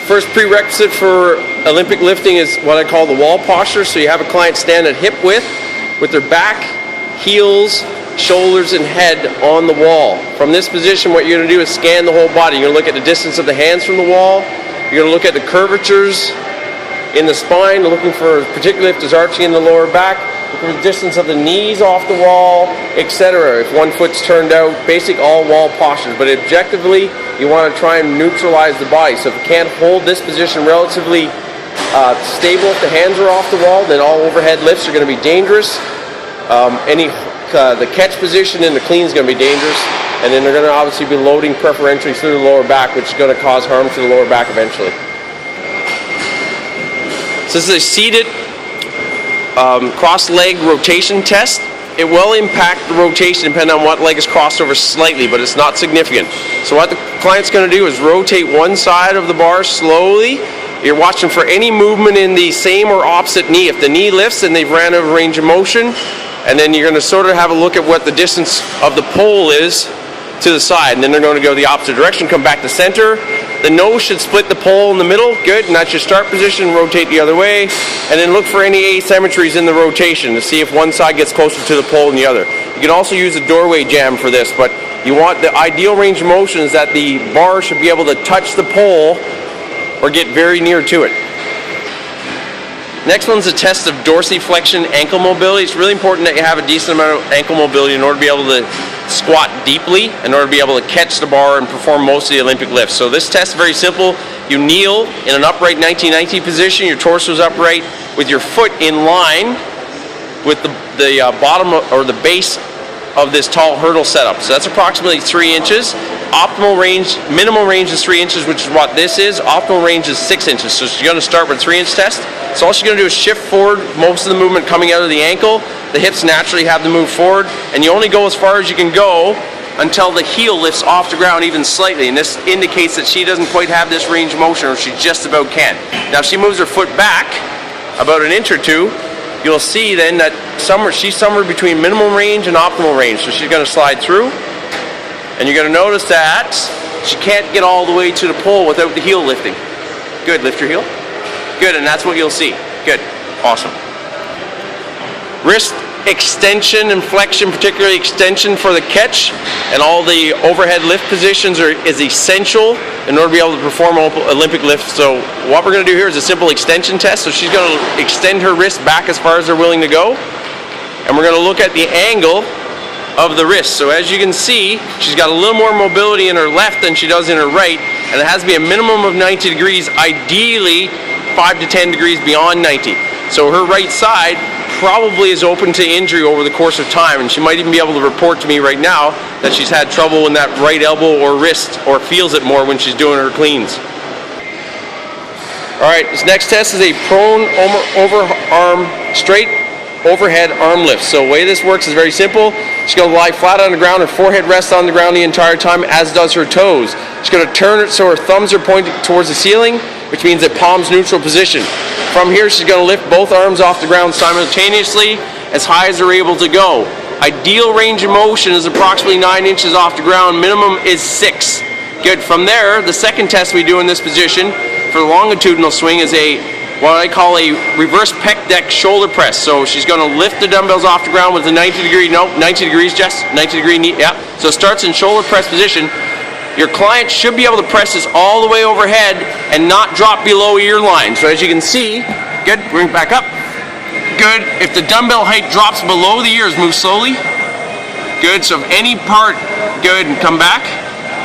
First prerequisite for Olympic lifting is what I call the wall posture. So you have a client stand at hip width with their back, heels, shoulders, and head on the wall. From this position, what you're going to do is scan the whole body. You're going to look at the distance of the hands from the wall. You're going to look at the curvatures in the spine, looking for, particularly if there's arching in the lower back, looking for the distance of the knees off the wall, etc. If one foot's turned out, basic all wall postures. But objectively, you want to try and neutralize the body. So if you can't hold this position relatively stable, if the hands are off the wall, then all overhead lifts are going to be dangerous. The catch position in the clean is going to be dangerous, and then they're going to obviously be loading preferentially through the lower back, which is going to cause harm to the lower back eventually. So this is a seated cross-leg rotation test. It will impact the rotation depending on what leg is crossed over slightly, but it's not significant. So what the client's going to do is rotate one side of the bar slowly. You're watching for any movement in the same or opposite knee. If the knee lifts, then they've ran out of range of motion. And then you're going to sort of have a look at what the distance of the pole is to the side. And then they're going to go the opposite direction, come back to center. The nose should split the pole in the middle. Good, and that's your start position. Rotate the other way. And then look for any asymmetries in the rotation to see if one side gets closer to the pole than the other. You can also use a doorway jam for this, but you want the ideal range of motion is that the bar should be able to touch the pole or get very near to it. Next one's a test of dorsiflexion ankle mobility. It's really important that you have a decent amount of ankle mobility in order to be able to squat deeply, in order to be able to catch the bar and perform most of the Olympic lifts. So this test is very simple. You kneel in an upright 1990 position, your torso is upright with your foot in line with the bottom or the base of this tall hurdle setup. So that's approximately 3 inches. Optimal range, minimum range is 3 inches, which is what this is. Optimal range is 6 inches. So she's going to start with a 3-inch test. So all she's going to do is shift forward, most of the movement coming out of the ankle. The hips naturally have to move forward, and you only go as far as you can go until the heel lifts off the ground even slightly. And this indicates that she doesn't quite have this range of motion, or she just about can. Now if she moves her foot back about an inch or two, you'll see then that she's somewhere between minimum range and optimal range. So she's going to slide through, and you're going to notice that she can't get all the way to the pole without the heel lifting. Good, lift your heel. Good, and that's what you'll see. Good, awesome. Wrist extension and flexion, particularly extension for the catch, and all the overhead lift positions is essential in order to be able to perform Olympic lifts. So what we're going to do here is a simple extension test. So she's going to extend her wrist back as far as they're willing to go, and we're going to look at the angle of the wrist. So as you can see, she's got a little more mobility in her left than she does in her right, and it has to be a minimum of 90 degrees, ideally 5 to 10 degrees beyond 90. So her right side probably is open to injury over the course of time, and she might even be able to report to me right now that she's had trouble in that right elbow or wrist, or feels it more when she's doing her cleans. All right, this next test is a prone overarm straight overhead arm lift. So the way this works is very simple. She's going to lie flat on the ground, her forehead rests on the ground the entire time, as does her toes. She's going to turn it so her thumbs are pointing towards the ceiling, which means that palms neutral position. From here, she's going to lift both arms off the ground simultaneously as high as they're able to go. Ideal range of motion is approximately 9 inches off the ground. Minimum is 6. Good. From there, the second test we do in this position for the longitudinal swing is what I call a reverse pec deck shoulder press. So she's going to lift the dumbbells off the ground with a 90 degrees, Jess, 90 degree knee, yeah. So it starts in shoulder press position. Your client should be able to press this all the way overhead and not drop below ear line. So as you can see, good, bring it back up. Good, if the dumbbell height drops below the ears, move slowly. Good, so if any part, good, and come back.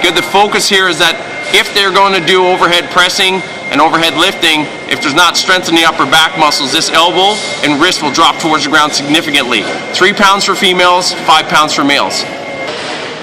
Good, the focus here is that if they're going to do overhead pressing and overhead lifting, if there's not strength in the upper back muscles, this elbow and wrist will drop towards the ground significantly. 3 pounds for females, 5 pounds for males.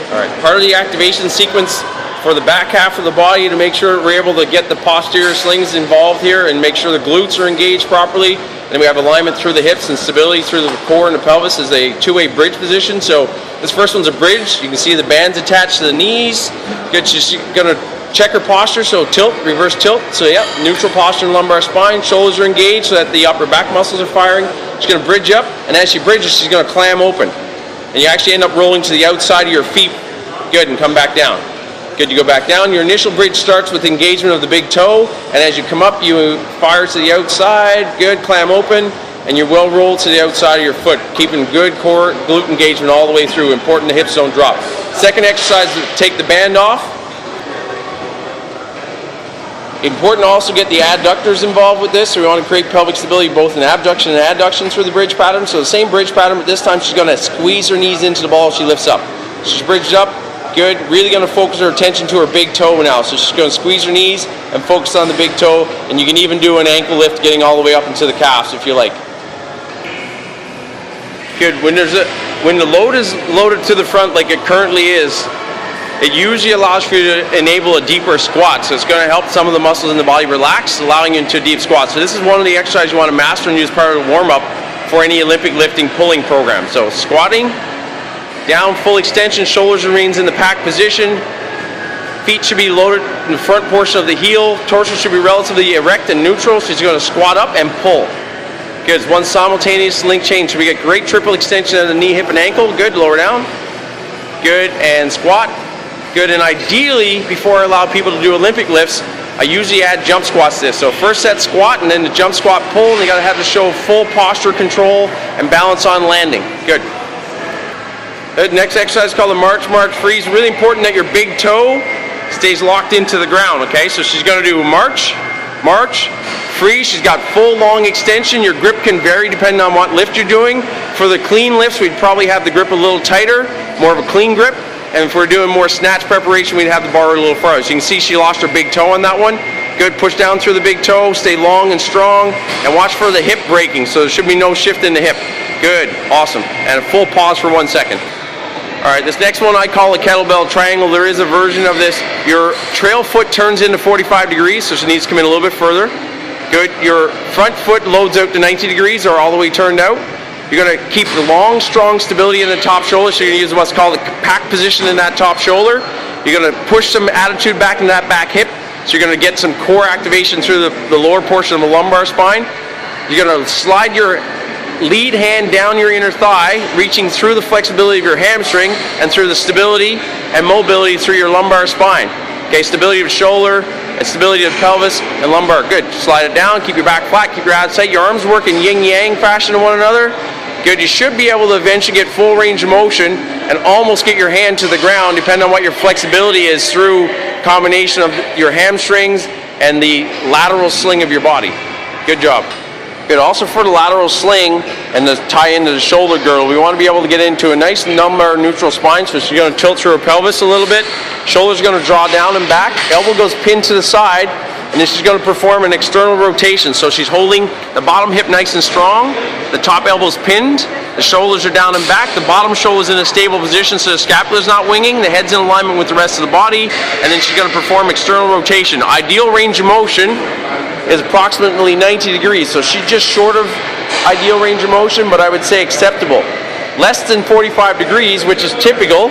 All right, part of the activation sequence for the back half of the body to make sure we're able to get the posterior slings involved here and make sure the glutes are engaged properly. Then we have alignment through the hips and stability through the core and the pelvis is a two-way bridge position. So this first one's a bridge. You can see the bands attached to the knees. Good, she's going to check her posture, so tilt, reverse tilt. So yeah, neutral posture in lumbar spine. Shoulders are engaged so that the upper back muscles are firing. She's going to bridge up, and as she bridges, she's going to clam open. And you actually end up rolling to the outside of your feet. Good, and come back down. Good, you go back down. Your initial bridge starts with engagement of the big toe, and as you come up, you fire to the outside. Good, clam open, and you're well rolled to the outside of your foot, keeping good core glute engagement all the way through. Important the hips don't drop. Second exercise is to take the band off. Important to also get the adductors involved with this, so we want to create pelvic stability both in abduction and adduction through the bridge pattern. So the same bridge pattern, but this time she's going to squeeze her knees into the ball as she lifts up. She's bridged up, good, really going to focus her attention to her big toe now. So she's going to squeeze her knees and focus on the big toe, and you can even do an ankle lift getting all the way up into the calves if you like. Good, when the load is loaded to the front like it currently is, it usually allows for you to enable a deeper squat. So it's going to help some of the muscles in the body relax, allowing you into a deep squat. So this is one of the exercises you want to master and use part of the warm-up for any Olympic lifting pulling program. So squatting, down, full extension, shoulders remains in the pack position. Feet should be loaded in the front portion of the heel. Torso should be relatively erect and neutral. So she's going to squat up and pull. Good, it's one simultaneous link change. So we get great triple extension of the knee, hip, and ankle. Good, lower down. Good, and squat. Good, and ideally, before I allow people to do Olympic lifts, I usually add jump squats to this. So first set squat, and then the jump squat pull, and you gotta have to show full posture control and balance on landing. Good. The next exercise is called the march, march, freeze. Really important that your big toe stays locked into the ground, okay? So she's gonna do march, march, freeze. She's got full long extension. Your grip can vary depending on what lift you're doing. For the clean lifts, we'd probably have the grip a little tighter, more of a clean grip. And if we're doing more snatch preparation, we'd have the bar a little farther. So you can see she lost her big toe on that one. Good, push down through the big toe, stay long and strong, and watch for the hip breaking, so there should be no shift in the hip. Good, awesome. And a full pause for 1 second. All right, this next one I call a kettlebell triangle. There is a version of this. Your trail foot turns into 45 degrees, so she needs to come in a little bit further. Good, your front foot loads out to 90 degrees or all the way turned out. You're going to keep the long, strong stability in the top shoulder, so you're going to use what's called the pack position in that top shoulder. You're going to push some attitude back in that back hip, so you're going to get some core activation through the lower portion of the lumbar spine. You're going to slide your lead hand down your inner thigh, reaching through the flexibility of your hamstring and through the stability and mobility through your lumbar spine. Okay, stability of the shoulder and stability of the pelvis and lumbar. Good. Slide it down, keep your back flat, keep your abs tight. Your arms work in yin-yang fashion to one another. Good, you should be able to eventually get full range of motion and almost get your hand to the ground, depending on what your flexibility is through combination of your hamstrings and the lateral sling of your body. Good job. Good, also for the lateral sling and the tie into the shoulder girdle, we want to be able to get into a nice lumbar neutral spine, so she's going to tilt through her pelvis a little bit. Shoulder's going to draw down and back, elbow goes pinned to the side, and then she's going to perform an external rotation. So she's holding the bottom hip nice and strong, the top elbow's pinned, the shoulders are down and back, the bottom shoulder's in a stable position so the scapula's not winging, the head's in alignment with the rest of the body, and then she's going to perform external rotation. Ideal range of motion is approximately 90 degrees, so she's just short of ideal range of motion, but I would say acceptable. Less than 45 degrees, which is typical,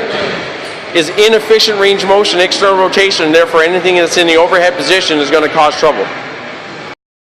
is inefficient range of motion, external rotation, and therefore anything that's in the overhead position is going to cause trouble.